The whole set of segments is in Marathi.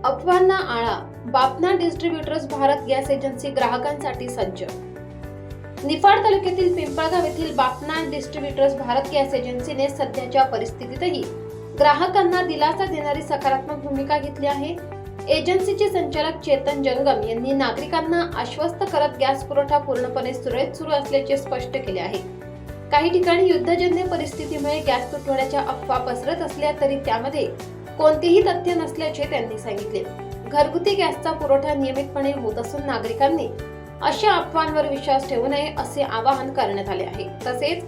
अफवांना आळा, Bapna distributors Bharat gas agency ग्राहकांसाठी सज्ज. निफाड तालुक्यातील पिंपळगाव येथील बापना डिस्ट्रीब्युटर्स भारत गॅस एजन्सीने सध्याच्या परिस्थितीतही ग्राहकांना दिलासा देणारी सकारात्मक भूमिका घेतली आहे. एजन्सीचे संचालक चेतन जंगम यांनी नागरिकांना आश्वस्त करत गॅस पुरवठा पूर्णपणे सुरळीत सुरू असल्याचे स्पष्ट केले आहे. काही ठिकाणी युद्धजन्य परिस्थितीमुळे गॅस तुटवड्याच्या अफवा पसरत असल्या तरी त्यामध्ये कोणतेही तथ्य नसल्याचे त्यांनी सांगितले. घरगुती गॅसचा पुरवठा नियमितपणे होत असून नागरिकांनी अशा अफवांवर विश्वास ठेवू नये असे आवाहन करण्यात आले आहे. तसेच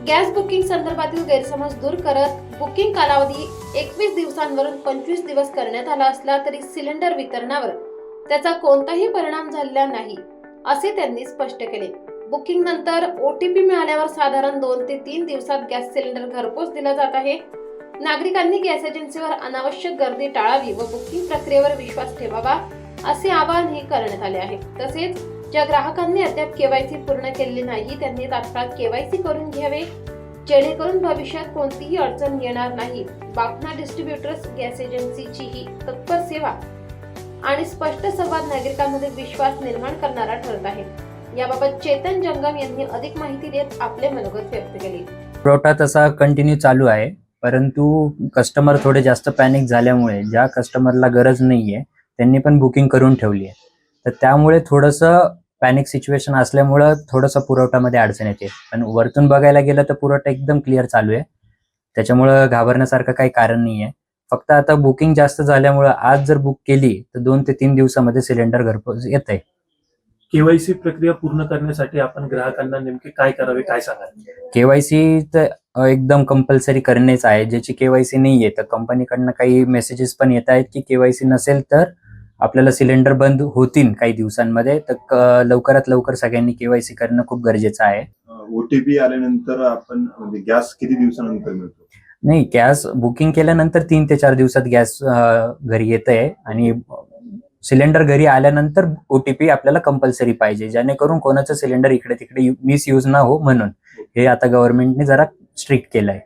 गॅस बुकिंग संदर्भातील गैरसमज दूर करत बुकिंग कालावधी 21 दिवसांवरून 25 दिवस करण्यात आला असला तरी सिलेंडर वितरणावर त्याचा कोणताही परिणाम झालेला नाही असे त्यांनी स्पष्ट केले. बुकिंग नंतर OTP मिळाल्यावर साधारण 2 ते 3 दिवसात गॅस सिलेंडर घरपोच दिला जात आहे. नागरिकांनी गॅस एजन्सीवर अनावश्यक गर्दी टाळावी व बुकिंग प्रक्रियेवर विश्वास ठेवावा असे आवाहनही करण्यात आले आहे. तसेच ज्या ग्राहकांनी अद्याप KYC पूर्ण केलेली नाही त्यांनी तात्काळ KYC करून घ्यावे जेणेकरून भविष्यात कोणतीही अडचण येणार नाही. बापना डिस्ट्रीब्युटर्स गॅस एजन्सीची ही तत्पर सेवा आणि स्पष्ट संवाद नागरिकांमध्ये विश्वास निर्माण करणारा ठरत आहे. याबाबत चेतन जंगम यांनी अधिक माहिती देत आपले मनोगत व्यक्त केले. पुरवठा तसा कंटिन्यू चालू आहे, परंतु कस्टमर थोडे जास्त पॅनिक झाल्यामुळे ज्या कस्टमरला गरज नाहीये त्यांनी पण बुकिंग करून ठेवली आहे. तर त्यामुळे थोडंसं पॅनिक सिच्युएशन असल्यामुळं थोडंसं पुरवठ्यामध्ये अडचण येते. पण वरतून बघायला गेलं तर पुरवठा एकदम क्लिअर चालू आहे, त्याच्यामुळं घाबरण्यासारखं काही कारण नाही आहे. फक्त आता बुकिंग जास्त झाल्यामुळं आज जर बुक केली तर 2 ते 3 दिवसामध्ये सिलेंडर घरपोच येत आहे. KYC प्रक्रिया पूर्ण करण्यासाठी आपण ग्राहकांना नेमके काय करावे, काय सांगाल? KYC तर एकदम कंपल्सरी करणेच आहे. ज्याची KYC नाही आहे तर कंपनीकडनं काही मेसेजेस पण येत आहेत की KYC नसेल तर आपल्याला सिलेंडर बंद होतील काही दिवसांमध्ये. तर लवकरात लवकर सगळ्यांनी KYC करणं खूप गरजेचं आहे. OTP आल्यानंतर आपण म्हणजे गॅस किती दिवसानंतर मिळतो? नाही, गॅस बुकिंग केल्यानंतर 3 ते 4 दिवसात गॅस घरी येत आहे आणि सिलेंडर घरी आल्यानंतर OTP आपल्याला कंपल्सरी पाहिजे, जेणेकरून कोणाचं सिलेंडर इकडे तिकडे मिसयूज ना हो म्हणून हे आता गव्हर्नमेंटने जरा स्ट्रिक्ट केलंय.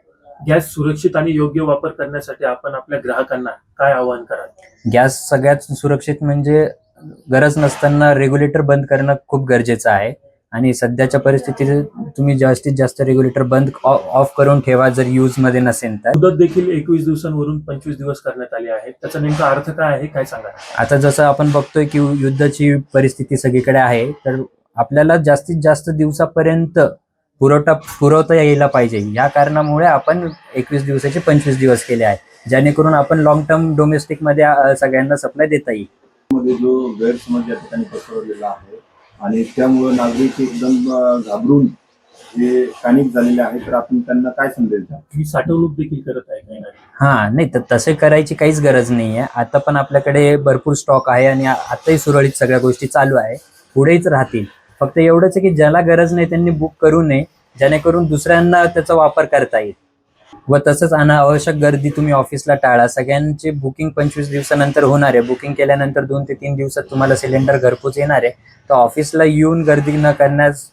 गॅस सुरक्षित आणि योग्य वापर करण्यासाठी आपण आपल्या ग्राहकांना काय आवाहन कराल? गॅस सगळ्यात सुरक्षित म्हणजे गरज नसताना रेग्युलेटर बंद करणं खूप गरजेचं आहे आणि सध्याच्या परिस्थितीत तुम्ही जास्तीत जास्त रेग्युलेटर बंद ऑफ करून ठेवा जर यूज मध्ये नसेल तर. मुदत देखील 21 दिवसांवरून 25 दिवस करण्यात आली आहे, त्याचा नेमका अर्थ काय आहे, काय सांगा? आता जसं आपण बघतोय की युद्धाची परिस्थिती सगळीकडे आहे, तर आपल्याला जास्तीत जास्त दिवसापर्यंत पुरवता यायला पाहिजे. या कारणामुळे आपण 21 दिवसाचे 25 दिवस केले आहे, जेणेकरून आपण लॉंग टर्म डोमेस्टिक मध्ये सगळ्यांना सप्लाय देता येईल. मध्ये जो गैरसमज या ठिकाणी पसरवलेला आहे आणि त्यामुळे नागरिक एकदम घाबरून जे पॅनिक झालेले आहे, तर आपण त्यांना काय संदेश द्या? ही साठवणूक देखील करत आहे काही नाही? हा, नाही तर तसे करायची काहीच गरज नाहीये. आता पण आपल्याकडे भरपूर स्टॉक आहे आणि आताही सुरळीत सगळ्या गोष्टी चालू आहे, पुढेच राहतील. फक्त एवढंच आहे की ज्याला गरज नाही त्यांनी बुक करू नये, जेणेकरून दुसऱ्यांना त्याचा वापर करता येईल. व तसंच अनावश्यक गर्दी तुम्ही ऑफिसला टाळा. सगळ्यांची बुकिंग 25 दिवसानंतर होणार आहे. बुकिंग केल्यानंतर 2 ते 3 दिवसात तुम्हाला सिलेंडर घरपोच येणार आहे. तर ऑफिसला येऊन गर्दी न करण्यास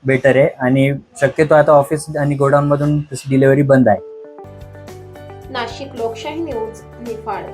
बेटर आहे आणि शक्यतो आता ऑफिस आणि गोडाऊन मधून डिलिव्हरी बंद आहे. नाशिक लोकशाही न्यूज, निफाड.